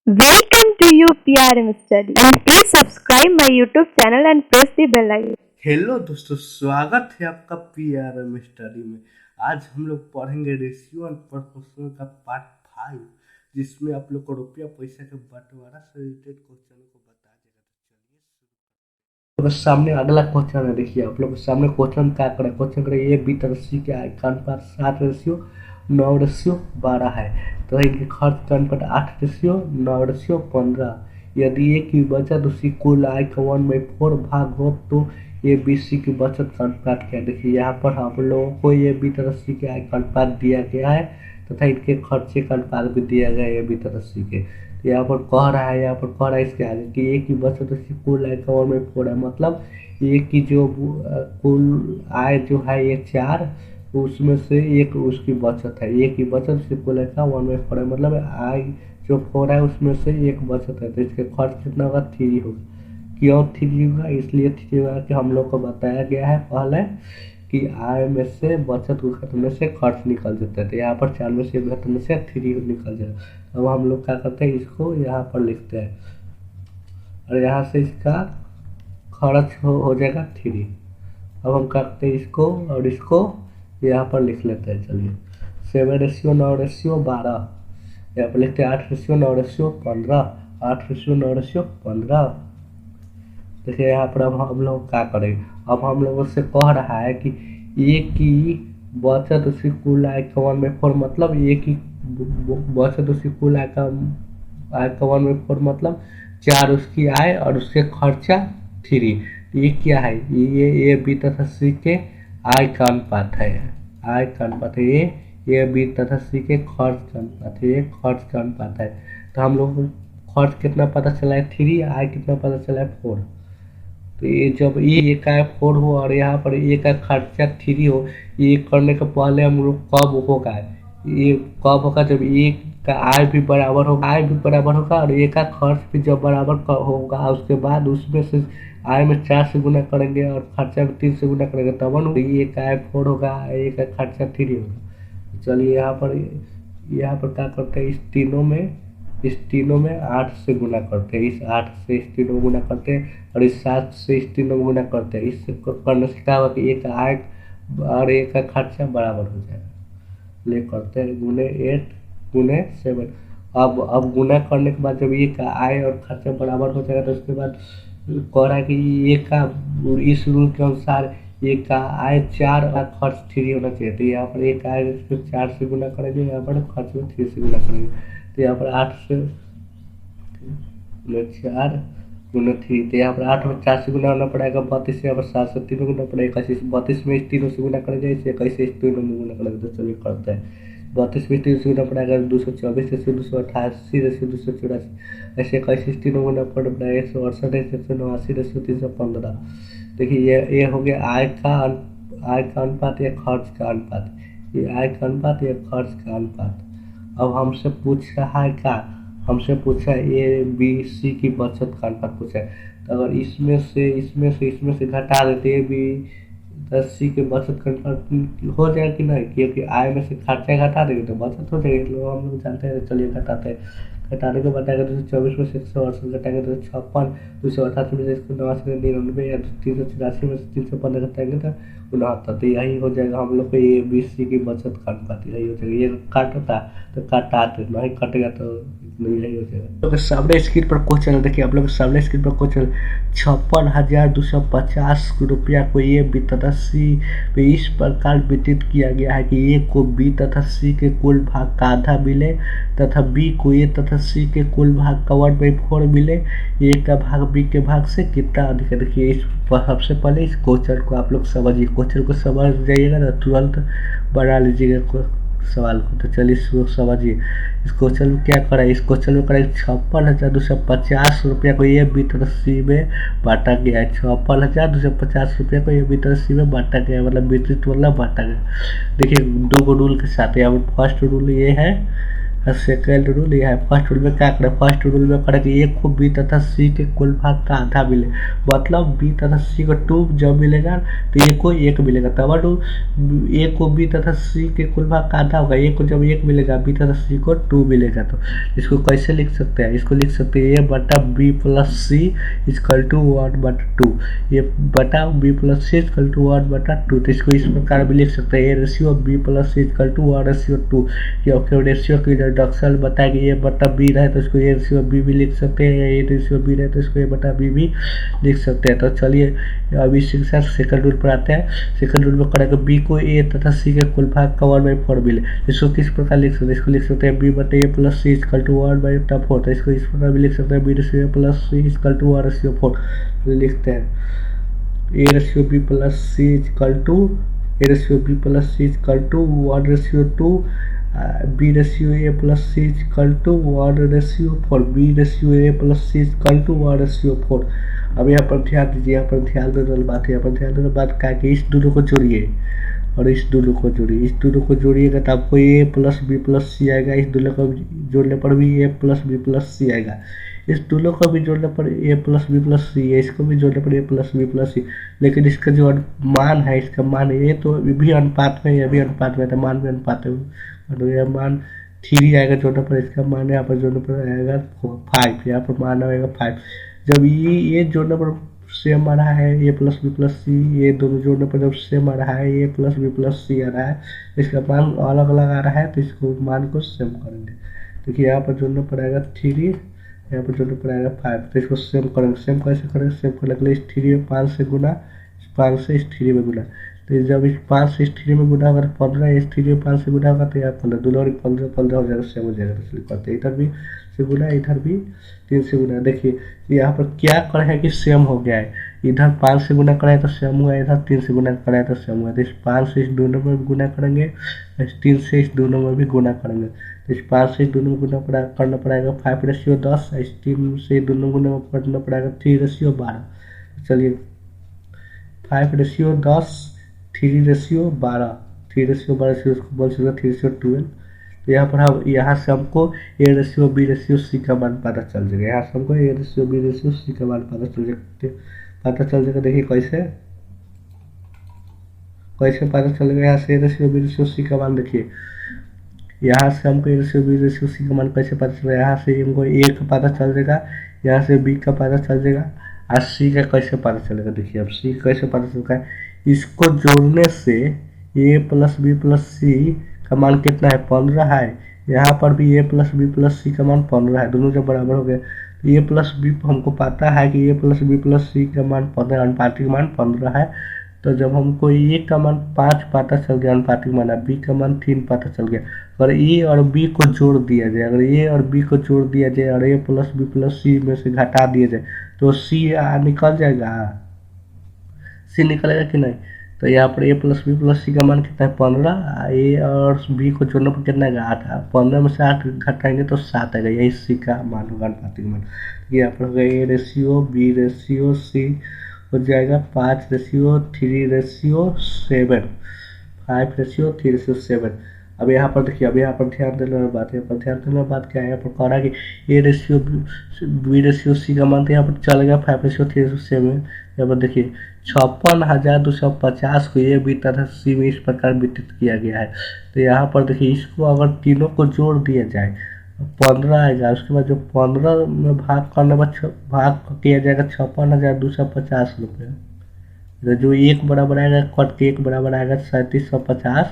Welcome to you PRM Study and please subscribe my YouTube channel and press the bell icon. Hello दोस्तों, स्वागत है आपका PRM study में। आज हम लोग पढ़ेंगे रेशियो एंड प्रोपोर्शन का पार्ट 5, जिसमें आप लोग को रुपया पैसा के बंटवारा से रिलेटेड क्वेश्चन को बता देगा। तो चलिए सामने अगला क्वेश्चन है। देखिए आप लोग के सामने क्वेश्चन क्या करे, क्वेश्चन करे ए बी तरसी के आय अनुपात 7:9:12 है, तो इनके खर्च का अनुपात 8:9:15। यदि ए की बचत उसकी कुल आय का 1/4 भाग हो तो ए बी सी की बचत का अनुपात क्या है। देखिए यहाँ पर हम लोगों को ए बी तरसी के आय का अनुपात दिया गया है तथा इनके खर्चे का अनुपात भी दिया गया है ए बी तरसी के। तो यहाँ पर कह रहा है इसके आगे कि ए की बचत उसकी कुल आय का 1/4 है, मतलब ए की जो कुल आय जो है ये 4, उसमें से एक उसकी बचत है। ए की बचत उसकी कुल आय का 1/4 है, मतलब आय जो 4 है उसमें से एक बचत है, तो इसके खर्च कितना होगा 3 होगा। क्यों 3 होगा, इसलिए 3 होगा कि हम लोग को बताया गया है पहले कि आय में से बचत को घटाने से खर्च निकल जाता है। तो यहाँ पर 4 में से घटाने से 3 निकल जाएगा। अब हम लोग क्या करते हैं, इसको यहाँ पर लिखते हैं और यहाँ से इसका खर्च हो जाएगा 3। अब हम करते हैं इसको और इसको यहाँ पर लिख लेते हैं। चलिए 7:9:12, यहाँ पर लिखते हैं 8:9:15, 8:9:15। देखिए यहाँ पर अब हम लोग क्या करेंगे, अब हम लोगों से कह रहा है कि ए की बचत उसकी कुल आय का 1/4, मतलब ए की बचत उसकी कुल आय का 1/4 मतलब 4 उसकी आय और उसके खर्चा 3। ये क्या है, ये ए बी तथा सी के आय का अनुपात है, आय का अनुपात है। ये बी तथा सी के खर्च का अनुपात है, ये खर्च का अनुपात है। तो हम लोग को खर्च कितना पता चला है 3, आय कितना पता चला है 4। तो ये जब ए का 4 हो और यहाँ पर ए का खर्चा 3 हो, ये करने के पहले हम लोग कब होगा, ये कब होगा जब ए का आय भी बराबर होगा और ए का खर्च भी जब बराबर होगा। उसके बाद उसमें से आय में 4 से गुना करेंगे और खर्चा भी 3 से गुना करेंगे, तब ए का आय 4 होगा, ए का खर्चा 3 होगा। चलिए यहाँ पर क्या करते हैं, इस तीनों में 8 से गुना करते हैं, इस 8 से इस तीनों गुना करते हैं और इस 7 से इस तीनों गुना करते हैं। इससे करने से क्या होगा कि एक आय और एक का खर्चा बराबर हो जाएगा। ले करते हैं गुने 8 गुने 7। अब गुना करने के बाद जब ये का आय और खर्चा बराबर हो जाएगा तो उसके बाद कह रहा है कि ये का इस रूल के अनुसार एक का आय 4 और खर्च 3 होना चाहिए। तो यहाँ पर एक आय 4 से गुना करेंगे, यहाँ पर खर्च में 3 से गुना करेंगे। तो यहाँ पर 8 से 4 गुना 3, तो यहाँ पर 8 में 4 से गुना होना पड़ेगा, 32 से यहाँ पर 7 से 3 गुना पड़ेगा, 32 में इस तीनों से गुना करेंगे, इसे 21 से इस तीनों में गुना करेंगे। तो चलिए करते हैं, 32 में 3 से गुना पड़ेगा 224, ऐसे 288, ऐसे 284, ऐसे 21 इस तीनों गुना पड़ेगा 168, ऐसे 189, ऐसे 315। देखिए ये हो गया आय का अनुपात या खर्च का अनुपात, ये आय का अनुपात या खर्च का अनुपात। अब हमसे पूछ रहा है क्या, हमसे पूछा ए बी सी की बचत का अनुपात पूछा है। तो अगर इसमें से घटा देते ए बी 10 के बचत का अनुपात हो जाएगा कि नहीं, क्योंकि आय में से खर्चा घटा देंगे तो बचत हो जाएगी, लोग हम लोग जानते हैं। चलिए घटाते हैं, घटाने के बाद आएगा 224 में से 168 घटाएंगे तो 56, 288 में से 189, 99 या 384 में से 315 घटाएंगे तो 69। तो यही हो जाएगा हम लोग को ए बी सी की बचत का अनुपात, यही हो जाएगा। ये काटता तो काटाते नहीं कटेगा तो यही हो जाएगा। तो सामने स्क्रीन पर क्वेश्चन देखिए, आप लोग सामने स्क्रीन पर क्वेश्चन 56,250 रुपया को ए बी तथा सी पे इस प्रकार वितरित किया गया है कि ए को बी तथा सी के कुल भाग का आधा मिले तथा बी को ए तथा सी के कुल भाग का 1/4 मिले। ए का भाग बी के भाग से कितना अधिक है। देखिए सबसे पहले इस क्वेश्चन को आप लोग समझिए, क्वेश्चन को समझ जाइएगा ना तुरंत बना लीजिएगा सवाल को। तो चलिए इसको समझिए, इस क्वेश्चन में क्या करा है, इस क्वेश्चन में करा 56,250 रुपया को ए बी तथा सी में बांटा गया है। 56,250 रुपया को ए बी तथा सी में बांटा गया है, मतलब वितरित मतलब बांटा गया। देखिए 2 रूल के साथ, यहाँ फर्स्ट रूल ये है सेकेंड रूल यह है। फर्स्ट रूल में क्या करें, फर्स्ट रूल में करें कि ए को बी तथा सी के कुल भाग का आधा मिले, मतलब बी तथा सी को 2 जब मिलेगा तो ए को 1 मिलेगा, तब ए को बी तथा सी के कुल भाग का आधा होगा, ए को जब 1 मिलेगा बी तथा सी को 2 मिलेगा। तो इसको कैसे लिख सकते हैं, इसको लिख सकते हैं ए बटा B plus C equal to 1/2, ये बटा B plus C equal to 1/2। तो इसको इस प्रकार भी लिख सकते हैं A ratio B plus C equal to 1:2। क्योंकि रेशियो की रिडक्शन बताया कि ए बटा बी रहे तो इसको ए रेशियो बी भी लिख सकते हैं, ए रेशियो बी रहे तो इसको ए बटा बी भी लिख सकते हैं। तो चलिए अभी सेकंड रूल पर आते हैं। सेकंड रूल में करेंगे बी को ए तथा सी के कुल भाग का 1/4 मिले, इसको किस प्रकार लिख सकते हैं, इसको लिख सकते हैं बी बटे A plus C equal to 1/4। तो इसको इस प्रकार भी लिख सकते हैं B ratio A plus C equal to 1/4। लिखते हैं A ratio B plus C equal to A ratio B plus C equal to 1/2, B ratio A plus C equal to 1/4, B ratio A plus C equal to 1/4। अब यहाँ पर ध्यान दीजिए, यहाँ पर ध्यान देने वाली बात है, यहाँ पर ध्यान देने वाली बात क्या है कि इस दोनों को जोड़िए और इस दोनों को जोड़िए, इस दोनों को जोड़िएगा तो आपको ए प्लस बी प्लस सी आएगा, इस दोनों को जोड़ने पर भी ए प्लस बी प्लस सी आएगा, इस दोनों को भी जोड़ने पर ए प्लस बी प्लस सी है, इसको भी जोड़ने पर ए प्लस बी प्लस सी। लेकिन इसका जो मान है, इसका मान है, ये तो भी अनुपात में, ये भी अनुपात में, तो मान भी अनुपात है, तो यह मान 3 आएगा जोड़ने पर, इसका मान यहाँ पर जोड़ने पर आएगा 5, यहाँ पर मान आएगा 5। जब ये जोड़ने पर सेम आ रहा है ए प्लस बी प्लस सी, ये दोनों जोड़ने पर जब सेम आ रहा है ए प्लस बी प्लस सी आ रहा है, इसका मान अलग अलग आ रहा है, तो इसको मान को सेम करेंगे। देखिए यहाँ पर जोड़ने पर आएगा 3, यहाँ पर जोड़ने पर आएगा 5, तो इसको सेम करेंगे। सेम कैसे करेंगे, सेम करने के लिए इस 3 में 5 से गुना, 5 से इस 3 में गुना, तो जब इस 5 से इस 3 में गुना होगा 15, इस 3 में 5 से गुना होगा तो यहाँ 15, दोनों 15 15 हो जाएगा, सेम हो जाएगा। इसलिए करते हैं इधर भी से गुना, इधर भी 3 से गुना। देखिए यहाँ पर क्या करे है कि सेम हो गया है, इधर 5 से गुना कराए तो सेम हुआ, इधर 3 से गुना कराए तो सेम हुआ। तो इस 5 से इस दोनों में भी गुना करेंगे, इस 3 से इस दोनों में भी गुना करेंगे, तो इस 5 से इस दोनों में गुना करना पड़ेगा 5/10, इस 3 से दोनों गुना करना पड़ेगा 3/12। चलिए 5/10, 3/12, 3/12 उसको बोल सकते 3/12। तो यहाँ पर हम यहाँ से हमको A ratio B ratio C का मान पता चल जाएगा, यहाँ से हमको A ratio B ratio C का मान पता चल जाएगा। देखिए कैसे कैसे पता चलेगा, यहाँ से A ratio B ratio C का मान, देखिए यहाँ से हमको A ratio B ratio C का मान कैसे पता चलेगा, यहाँ से हमको ए का पता चल जाएगा, यहाँ से बी का पता चल जाएगा, और सी का कैसे पता चलेगा। देखिए अब सी कैसे पता चलता है, इसको जोड़ने से ए प्लस बी प्लस सी का मान कितना है, 15 है, यहाँ पर भी ए प्लस बी प्लस सी का मान 15 है, दोनों जब बराबर हो गए तो ए प्लस बी हमको पता है कि ए प्लस बी प्लस सी का मान 15, अनुपातिक मान 15 है। तो जब हमको ए का मान 5 पता चल गया अनुपातिक मान, बी का मान 3 पता चल गया, अगर ए और बी को जोड़ दिया जाए, अगर ए और बी को जोड़ दिया जाए और ए प्लस बी प्लस सी में से घटा दिया जाए तो सी निकल जाएगा, सी निकलेगा कि नहीं। तो यहाँ पर ए प्लस बी प्लस सी का मान कितना है 15, ए और बी को जोड़ने पर कितना है 8, 15 में से 8 घटाएंगे तो 7 आएगा, यही सी का मान होगा अनुपातिक मान। यहाँ पर होगा A ratio B ratio C हो जाएगा 5/3/7, 5/3/7। अब यहाँ पर देखिए, अब यहाँ पर ध्यान देने वाली बात है, यहाँ पर ध्यान देने वाली बात क्या है, यहाँ पर कह रहा है कि A ratio B ratio C का मान तो यहाँ पर चल गया 5/3/7। यहाँ पर देखिए 56,250 को ए बी तथा सी में इस प्रकार वितरित किया गया है। तो यहाँ पर देखिए इसको अगर तीनों को जोड़ दिया जाए 15 आएगा, उसके बाद जो 15 में भाग करने बाद भाग किया जाएगा 56,250 रुपये, तो जो एक बराबर आएगा कट के एक बराबर आएगा 3750,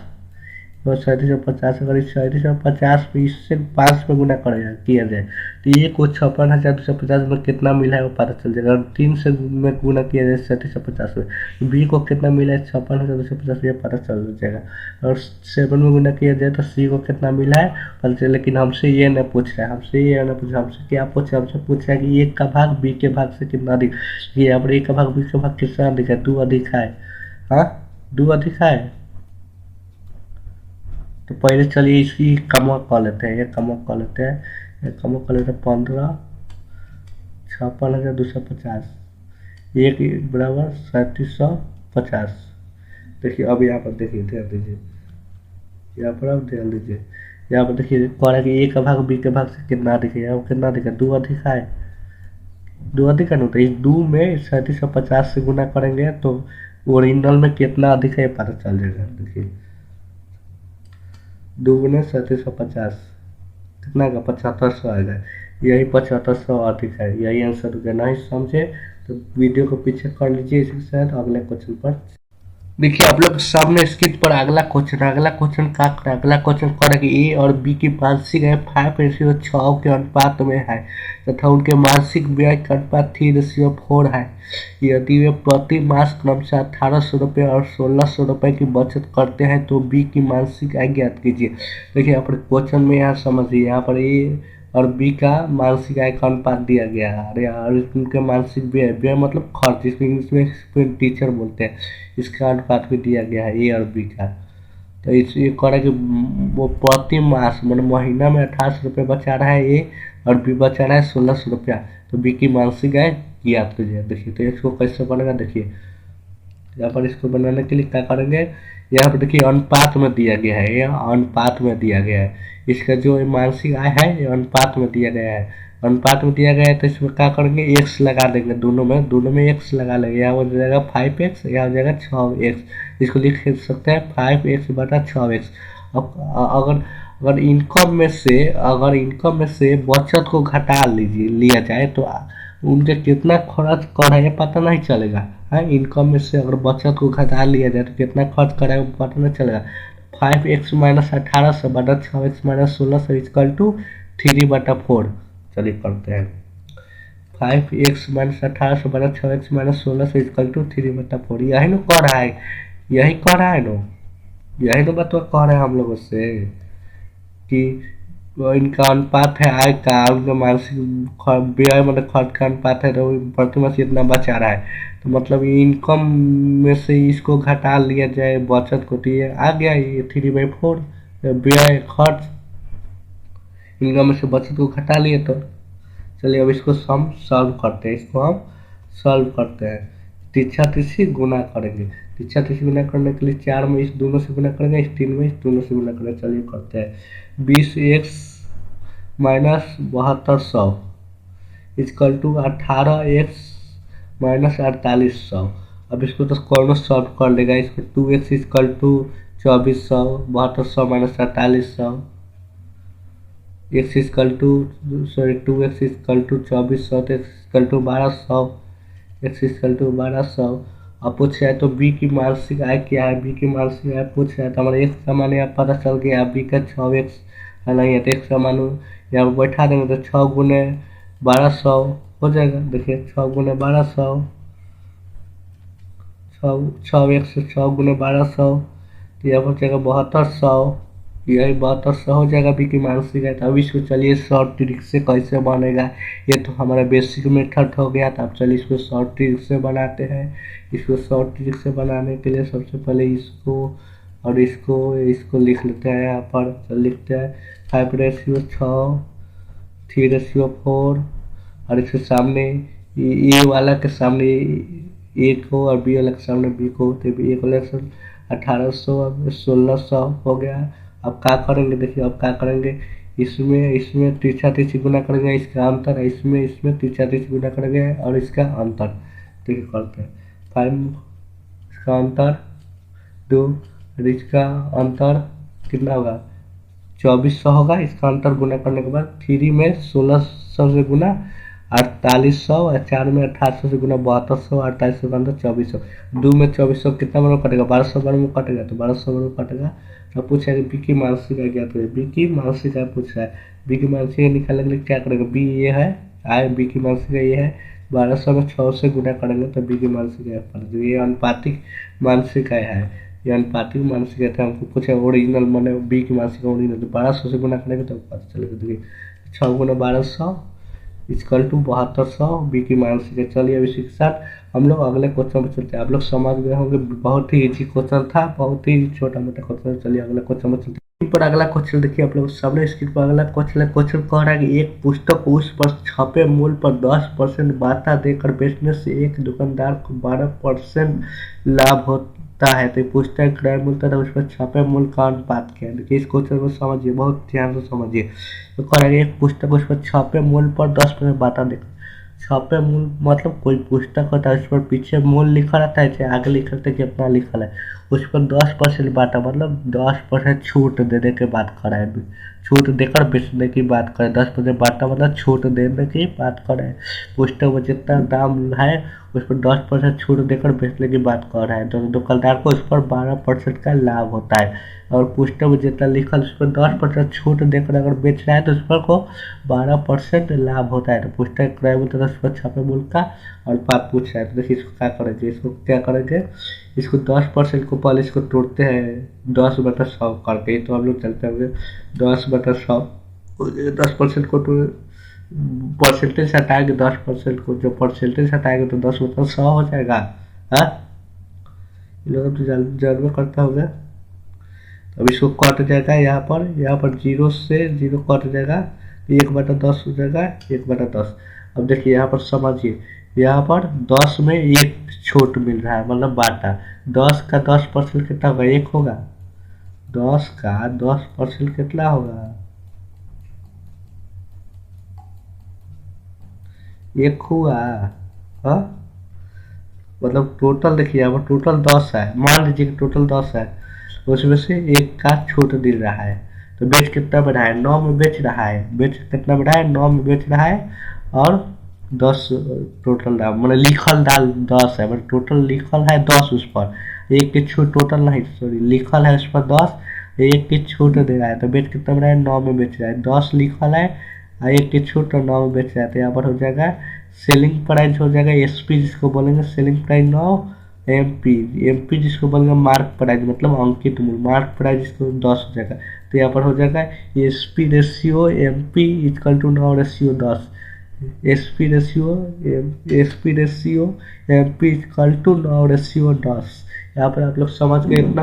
और 3750 अगर इस 3750 पे इससे 5 में गुना किया जाए तो ये को 56,250 में कितना मिला है वो पता चल जाएगा। 3 से में गुना किया जाए 3750 में, बी को कितना मिला है 56,250 ये पता चल जाएगा। और 7 में गुना किया जाए तो सी को कितना मिला है पता चले। लेकिन हमसे ये नहीं पूछ रहा है, हमसे ये नहीं पूछ रहा, हमसे क्या पूछ रहा है, हमसे पूछ रहा है कि एक का भाग बी के भाग से कितना अधिक, ये यहाँ पर एक का भाग बी के भाग कितना अधिक है, 2 अधिक है, हाँ 2 अधिक है। तो पहले चलिए इसकी कम कर लेते हैं, ये कम कर लेते हैं, ये कम कर लेते हैं 15, 56,250, एक बराबर 3750। देखिए अब यहाँ पर देखिए ध्यान दीजिए, यहाँ पर आप ध्यान दीजिए, यहाँ पर देखिए कह रहा है कि ए का भाग बी के भाग से कितना अधिक है, यहाँ पर कितना अधिक है, 2 अधिक है, 2 अधिक है ना। तो इस 2 में 3750 से गुना करेंगे तो ओरिजिनल में कितना अधिक है ये पता चल जाएगा। देखिए 2 गुने 3750 कितना का 7500 आएगा, यही 7500 अधिक है, यही आंसर हो गया। नहीं समझे तो वीडियो को पीछे कर लीजिए, इसके साथ अगले क्वेश्चन पर। देखिए आप लोग सामने स्क्रीन पर अगला क्वेश्चन, अगला क्वेश्चन क्या करे, अगला क्वेश्चन करे कि ए और बी की मानसिक है 5:6 के अनुपात में है तथा उनके मासिक व्यय का अनुपात 3:4 है। यदि वे प्रति मास क्रमशः 1800 रुपये और 1600 रुपये की बचत करते हैं तो बी की मानसिक आय ज्ञात कीजिए। देखिए यहाँ पर क्वेश्चन में यहाँ समझिए, यहाँ पर ए और बी का मानसिक आय का अनुपात दिया गया है। अरे और उनके मानसिक व्यय, व्यय मतलब खर्च, जिसको इंग्लिश में एक्सपेंडिचर बोलते हैं, इसका अनुपात भी दिया गया है ए और बी का। तो इस ये कह रहा है कि वो प्रति मास मतलब महीना में 1800 रुपये बचा रहा है ए और बी बचा रहा है 1600 रुपया, तो बी की मानसिक आय ज्ञात कीजिए। देखिए तो इसको कैसे बनेगा, देखिए यहाँ पर इसको बनाने के लिए क्या करेंगे, यहाँ पर देखिए अनुपात में दिया गया है, यह अनुपात में दिया गया है, इसका जो मानसिक आय है ये अनुपात में दिया गया है, अनुपात में दिया गया है। तो इसमें क्या करेंगे, एक्स लगा देंगे, दोनों में एक्स लगा लेंगे, यहाँ हो जाएगा 5x, यहाँ हो जाएगा 6x, इसको लिख सकते हैं 5x/6x। अब अगर इनकम में से बचत को घटा लिया जाए तो उनके कितना खर्च कर रहे हैं पता नहीं चलेगा है। इनकम में से अगर बचत को घटा लिया जाए तो कितना खर्च कर रहे हैं पता नहीं चलेगा। 5x - 1800 बटा 6x - 1600 इक्वल टू 3/4। चलिए करते हैं, 5x - 1800 बटा 6x - 1600 इक्वल टू 3/4। यही ना कह रहा है, यही कह रहा है ना, यही ना बात कह रहे हैं हम लोग उससे कि इनका अनुपात है आय का, उनका मानसिक व्यय मतलब खर्च का अनुपात है, तो प्रति मास इतना बचा रहा है, तो मतलब इनकम में से इसको घटा लिया जाए बचत को, तो ये आ गया ये 3/4। व्यय खर्च इनकम में से बचत को घटा लिए तो। चलिए अब इसको हम सॉल्व करते हैं, इसको हम सॉल्व करते हैं। तिरछा तिरछी गुना करेंगे, तिरछा तिरछी गुना करने के लिए 4 में इस दोनों से गुना करेंगे, इस 3 में इस दोनों से गुना करेंगे। चलिए करते हैं, 20x - 7200 इक्वल टू 18x - 4800। अब इसको तो कौन सॉल्व कर लेगा, इसको 2x equal to 2400, 7200 - 4800, x equal to 2x equal to 2400, तो x equal to 1200, x equal to 1200। अब पूछ रहा है तो b की मानसिक आय क्या है, b की मानसिक आय पूछ रहा है तो हमारा x का मान यहाँ पता चल गया, b का 6x है नहीं है, तो x का मान यहाँ पर बैठा देंगे तो 6 गुने 1200 हो जाएगा। देखिए 6 गुने 1200, 6x 6 गुने 1200, तो यहाँ पर जाएगा 7200, यही 7200 हो जाएगा बी की मानसिक है। तो अब इसको चलिए शॉर्ट ट्रिक से कैसे बनेगा, ये तो हमारा बेसिक मेथड हो गया था। अब चलिए इसको शॉर्ट ट्रिक से बनाते हैं। इसको शॉर्ट ट्रिक से बनाने के लिए सबसे पहले इसको और इसको लिख लेते हैं यहाँ पर। चल लिखते हैं 5/6, 3/4 और इसके सामने ए वाला के सामने ए को और बी वाला के सामने बी को, तो ए वाला 1800 अब 1600 हो गया। अब क्या करेंगे, देखिए अब क्या करेंगे, इसमें तिरछा तिरछी गुना करेंगे, इसका अंतर है, इसमें तिरछा तिरछी गुना करेंगे और इसका अंतर। देखिए करते हैं 5 इसका अंतर 2 और इसका अंतर कितना होगा 2400 होगा। इसका अंतर गुना करने के बाद 3 में 1600 से गुना 4800 और 4 में 1800 से गुना 7200, 4800 का अंतर 2400। 2 में 2400 कितना बार में कटेगा, 1200 बार में कटेगा, तो 1200 बार में कटेगा। तो पूछा है कि बी की मानसिक आय ज्ञात करें, बी की मानसिक आय पूछ रहा है। बी की मानसिक आय निकालने के लिए क्या करेगा, बी ये है आय, बी की मानसिक आय ये है, 1200 में 6 से गुना करेंगे तो बी की मानसिक आय पड़ जाएगी। ये अनुपातिक मानसिक आय है, ये अनुपातिक मानसिक आय था। हमको पूछा ओरिजिनल मैंने बी की मानसिक ओरिजिनल, तो 1200 से गुना करेंगे तो पता चलेगा। देखिए 6 गुना 1200 इक्वल टू 7200 बी की मानसिक है। चलिए अब इसी के साथ हम लोग अगले क्वेश्चन पर चलते हैं। आप लोग समझ गए होंगे, बहुत ही इजी क्वेश्चन था, बहुत ही छोटा मोटा क्वेश्चन। चलिए अगले क्वेश्चन पर चलते हैं। पर अगला क्वेश्चन देखिए आप लोग सामने स्क्रीन पर अगला क्वेश्चन कह रहा है कि एक पुस्तक उस पर छपे मूल्य पर 10% बाता देकर बेचने से एक दुकानदार को 12% लाभ होता पूछता है, तो पूछता है क्रय मूल्य तथा उस पर छपे मूल्य का अनुपात क्या है। देखिए इस क्वेश्चन को समझिए, बहुत ध्यान से समझिए। तो करेंगे एक पुस्तक उस पर छपे मूल्य पर 10% बाटा देगा। छपे मूल्य मतलब कोई पुस्तक होता है, उस पर पीछे मूल्य लिखा रहता है, चाहे आगे लिखा रहता है कितना लिखा है, उस पर 10% बाटा मतलब 10% छूट देने की बात कर रहा है, छूट देकर बेचने की बात करें। 10% बाटा मतलब छूट देने की बात करें। पुस्तक में जितना दाम है उस पर 10% छूट देकर बेचने की बात कर रहा है, तो दुकानदार को उस पर 12% का लाभ होता है। और पुस्तक में जितना लिखल उस पर 10% छूट देकर अगर बेच रहा है तो उस पर को 12% लाभ होता है। तो पुस्तक क्रय मूल्य तथा उस पर छपे मूल्य का और बात पूछ रहा है। तो देखिए इसको क्या करेंगे, इसको क्या करेंगे, इसको 10% को पहले इसको तोड़ते हैं 10/100 करके। तो हम लोग चलते होंगे 10/100, 10% को तो परसेंटेज हटाएंगे, 10% को जो परसेंटेज हटाएंगे तो 10/100 हो जाएगा। हाँ, ये लोग तो जानवे करता होगा। अब इसको कट जाएगा, यहाँ पर 0 से 0 कट जाएगा, 1/10 हो जाएगा, 1/10। अब देखिए यहाँ पर समझिए, यहाँ पर 10 में 1 छूट मिल रहा है मतलब बाटा। 10 का 10% कितना होगा, 1 होगा। 10 का 10% कितना होगा, 1 हुआ। हाँ, मतलब टोटल देखिए यहाँ पर टोटल 10 है, मान लीजिए कि टोटल 10 है, उसमें से 1 का छूट मिल रहा है। तो बेच कितना बढ़ा है, 9 में बेच रहा है, बेच कितना बढ़ा है, 9 में बेच रहा है। और 10 टोटल दाम मतलब लिखल दाम 10 है, मतलब टोटल लिखल है 10 उस पर, 1 की छूट टोटल नहीं सॉरी लिखल है उस पर 10, 1 की छूट दे रहा है। तो बेच कितना बढ़ा है, 9 में बेच रहा है, 10 लिखल है, 1 की छूट और 9 में बेच रहा है। तो यहाँ पर हो जाएगा सेलिंग प्राइस हो जाएगा एसपी जिसको बोलेंगे सेलिंग प्राइस 9, एमपी जिसको बोलेंगे मार्क प्राइस मतलब अंकित मूल्य, मार्क प्राइस जिसको 10 हो जाएगा। तो यहाँ पर हो जाएगा SP ratio MP equal to 9 ratio 10, SP ratio MP equal to 9 ratio 10। यहाँ पर आप लोग समझ गए इतना।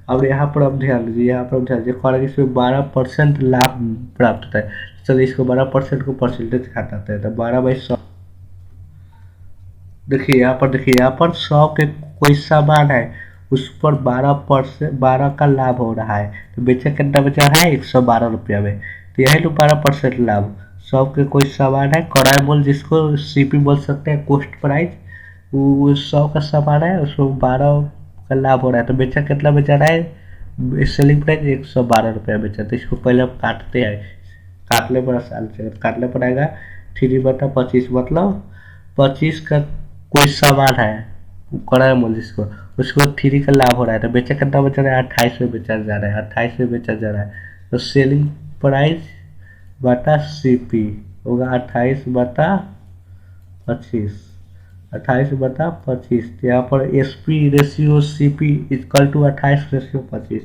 अब यहाँ पर अब ध्यान दीजिए, यहाँ पर ध्यान दीजिए और इसमें 12% लाभ प्राप्त होता है। चलिए इसको 12% को परसेंटेज हटाते हैं, तो 12/100। देखिए यहाँ पर 100 के कोई सामान है उस पर 12 का लाभ हो रहा है। तो बेचा कितना बचा है, 112 रुपया में। तो यही तो 12% लाभ। 100 के कोई सामान है, क्रय मूल्य जिसको सीपी बोल सकते हैं, कॉस्ट प्राइस, वो 100 का सामान है उसको 12 का लाभ हो रहा है। तो बेचा कितना बेचा रहा है, सेलिंग प्राइस 112 रुपया बेचा। तो इसको पहले हम काटते हैं, काटने पर आसान से काटने पर आएगा 3/25 मतलब 25 का कोई सामान है क्रय मूल्य जिसको उसको 3 का लाभ हो रहा है। तो बेचा कितना बेचा रहा है, 28 में बेचा जा रहा है, 28 में बेचा जा रहा है। तो सेलिंग प्राइस बटा सीपी होगा 28/25, 28/25। तो यहाँ पर SP ratio CP equal to 28/25,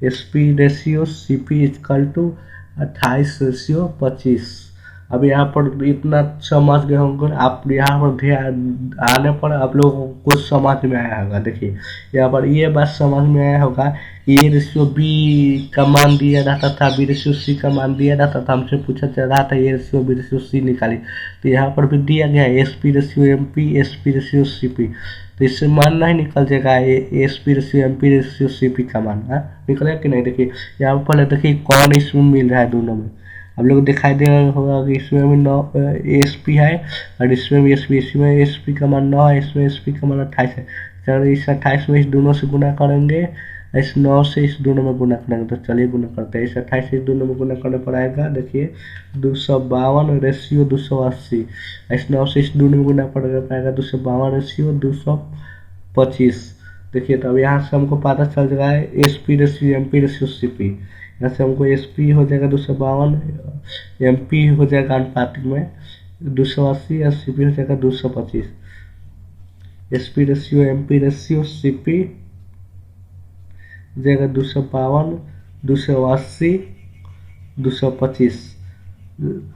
SP ratio CP equal to 28/25। अब यहाँ पर इतना समझ गए होंगे आप, यहाँ पर ध्यान आने पर आप लोगों को कुछ समझ में आया होगा। देखिए यहाँ पर ये बात समझ में आया होगा, ए रेशियो बी का मान दिया जाता था, बी रेशियो सी का मान दिया जाता था, हमसे पूछा चल रहा था A ratio B ratio C निकाली। तो यहाँ पर भी दिया गया है S P ratio M P, S P ratio C P. तो इससे मान नहीं निकल जाएगा S P ratio M P ratio C P का मान, निकलेगा कि नहीं। देखिए यहाँ पर पहले देखिए कौन इसमें मिल रहा है, दोनों में आप लोग दिखाई दे रहा होगा कि इसमें भी 9 एस पी है और इसमें भी एस पी, इसमें एस पी का मान 9 है, इसमें एस पी का मान 28 है। चलिए इस 28 में इस दोनों से गुना करेंगे, इस 9 से इस दोनों में गुना करेंगे। तो चलिए गुना करते हैं, इस 28 से इस दोनों में गुना करने पर आएगा देखिए 252 रेशियो 280, इस 9 से इस दोनों में गुना पड़ेगा 252 रेशियो 225। देखिए तो अब यहाँ से हमको पता चल जाएगा S P ratio M P ratio C P. यहाँ से हमको एस पी हो जाएगा 252, एम पी हो जाएगा अनुपातिक में 280 और सी पी हो जाएगा 225। S P ratio M P ratio C P जाएगा 252, 280, 225।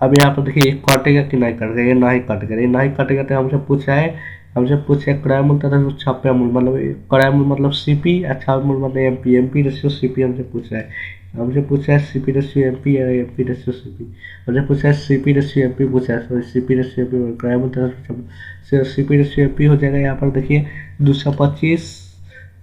अब यहाँ पर देखिए ये कटेगा कि नहीं कटेगा, ये नहीं कटेगा, ये नहीं कटेगा। तो हमसे पूछा है क्रय मूल्य तथा छपे मूल्य मतलब क्रय मूल्य मतलब सीपी, छपे मूल्य मतलब एमपी, एमपी रेशियो सीपी हमसे पूछा है सीपी रेशियो एमपी या एमपी रेशियो सीपी। हमसे पूछा है सीपी रेशियो एमपी पूछा है, सीपी रेशियो एमपी क्रय मूल्य तथा सीपी रेशियो एमपी हो जाएगा। यहाँ पर देखिए 225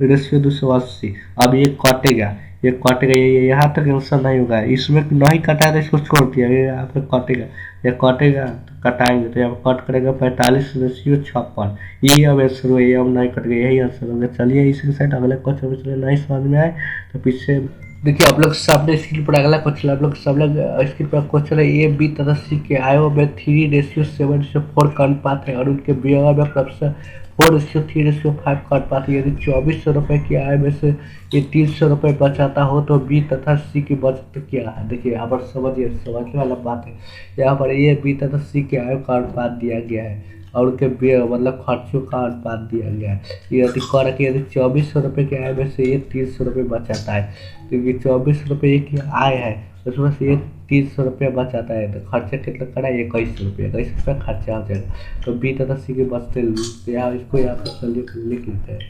रेशियो 280। अब ये कटेगा, ये यहाँ तक आंसर नहीं होगा, इसमें नहीं कटा तो इसको छोड़ दिया, ये यहाँ पे कटेगा, ये कटेगा तो कटाएंगे तो यहाँ कट करेगा 45 रेशियो 56। यही अब आंसर हुआ, ये अब नहीं कटेगा, यही आंसर होगा। चलिए इसके साथ अगले क्वेश्चन में नहीं समझ में आए तो पीछे देखिए आप लोग सामने स्क्रीन पर अगला क्वेश्चन, आप लोग सब लोग स्क्रीन पर क्वेश्चन है ए बी तथा सी के आयो में 3:7:4 का अनुपात है और उनके व्यय में क्रमशः 4:3:5 का अनुपात है। यदि 2400 रुपये की आय में से ये 300 रुपये बचाता हो तो बी तथा सी की बचत क्या है। देखिए यहाँ पर समझने वाला बात है, यहाँ पर ए बी तथा सी के आय का अनुपात दिया गया है और उनके व्यय मतलब खर्चों का अनुपात दिया गया है। यदि कर कि यदि 2400 रुपये की आय में से ये 300 रुपये बचाता है, क्योंकि 24 रुपये की आय है उसमें से ये 300 रुपये बचाता है तो खर्चा कितना करा, 21 रुपये खर्चा हो जाएगा। तो बी तथा सी के बचते इसको यहाँ पर चलिए लिख लेते हैं।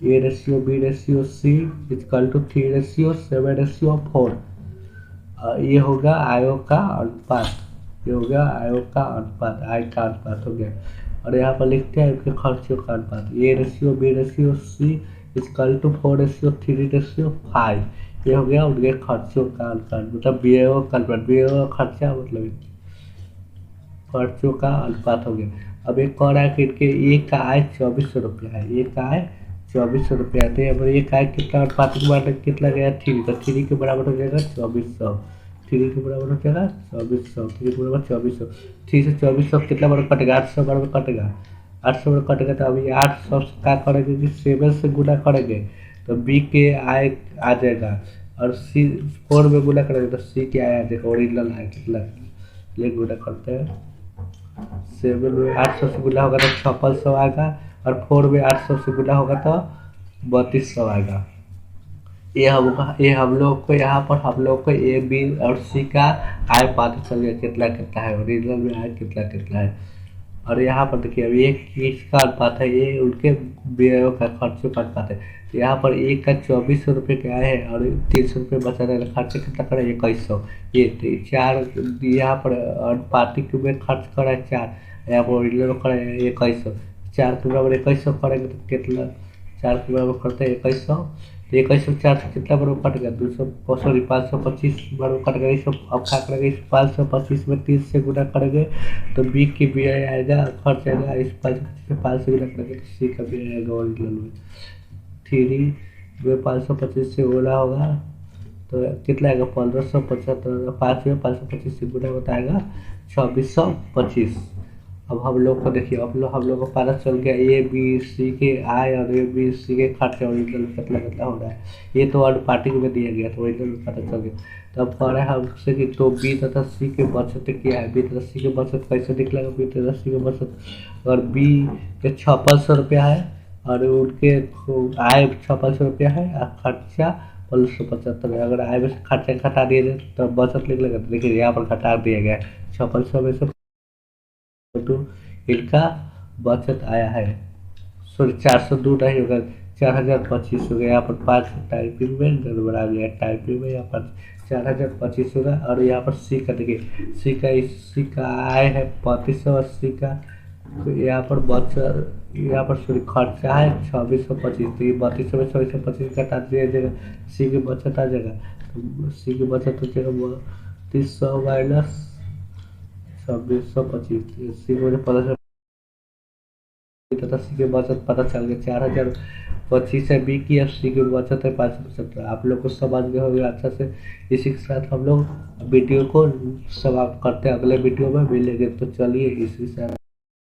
A ratio B ratio C equal to 3:7:4। ये होगा आयों का अनुपात, ये हो गया आयों का अनुपात, आय का अनुपात हो गया। और यहाँ पर लिखते हैं इनके खर्चों का अनुपात, A ratio B ratio C equal to 4:3:5। ये हो गया उनके खर्चों का अनुपात, मतलब व्यय का अनुपात, व्यय खर्चा मतलब खर्चों का अनुपात हो गया। अब एक कह रहा है कि इनके एक का आय 2400 रुपया है, एक का आय 2400 रुपया है, तो यहाँ पर एक आय कितना अनुपात के बाद कितना गया 3, तो 3 के बराबर हो जाएगा 2400, 3 के बराबर हो जाएगा 2400, 3 के बराबर 2400, 3 से 2400 कितना बराबर कटेगा, 800 बराबर कटेगा, 800 बराबर कटेगा। तो अभी 800 से क्या करेंगे कि 7 से गुना करेंगे तो बी के आय आ जाएगा और सी 4 में गुना करेंगे तो सी के आय आ जाएगा, ओरिजिनल आय कितना ले गुना करते हैं। 7 में 800 से गुना होगा तो 5600 आएगा और 4 में 800 से गुना होगा तो 3200 आएगा। ये हम लोग को यहाँ पर हम लोग को ए बी और सी का आय पता चल गया कितना कितना है, ओरिजिनल में आय कितना कितना है। और यहाँ पर देखिए अभी एक किसका अनुपात है, ये उनके व्ययों का खर्चों का अनुपात है। तो यहाँ पर एक का 2400 रुपये का आय है और 300 रुपये बचा रहे, खर्च कितना करे 2100। ये 4 यहाँ पर अनुपातिक में खर्च करा 4, यहाँ पर ओरिजिनल करे 2100, 4 के बराबर 2100 करेंगे तो कितना, 4 के बराबर करते हैं 2100, तो 2100 4 से कितना बराबर कट गया 525 बराबर कट गया। इस अब क्या करेंगे, इस 525 में 30 से गुना करेंगे तो बी की बी आएगा, खर्च आएगा, इस 5 से गुना करेंगे तो सी का बी आएगा ओरिजिनल में। 3 में 525 से गुना होगा तो कितना आएगा 1575, 5 में 525 से गुना बताएगा 2625। अब हम लोग को देखिए हम लोग को पता चल गया ए बी सी के आय और ए बी सी के खर्चे ओरिजिनल कितना कितना हो रहा है। ये तो अनुपातिक में दिया गया तो ओरिजिनल में पता चल गया। तो अब कह रहे हैं हमसे कि तो बी तथा सी के बचत क्या है, बी तथा सी के बचत कैसे निकलेगा, बी तथा सी के बचत, और बी के 5600 रुपया है और उनके आय 5600 रुपया है और खर्चा 1575 है। अगर आय में से खर्चा घटा दिया जाए तो बचत निकलेगा, तो देखिए यहाँ पर घटा दिया गया 5600 में से तो इनका बचत आया है, सॉरी 402 नहीं होगा 4025 हो गया। यहाँ पर 5 टाइपिंग में गड़बड़ा गया, टाइपिंग में यहाँ पर 4025 होगा। और यहाँ पर सी का देखिए सी का आय है 3580 का, तो यहाँ पर बचत यहाँ पर सॉरी खर्चा है 2625, तो ये 3200 में 2625 घटा दिया जाएगा, सी की बचत आ जाएगा। तो सी की बचत हो जाएगा 3200 माइनस 2625, सी को पता तथा सी की बचत पता चल गया 4025 है बी की, एफ सी की बचत है 575। आप लोग को समझ गए होगा अच्छा से। इसी के साथ हम लोग वीडियो को समाप्त करते हैं, अगले वीडियो में मिलेंगे। तो चलिए इसी से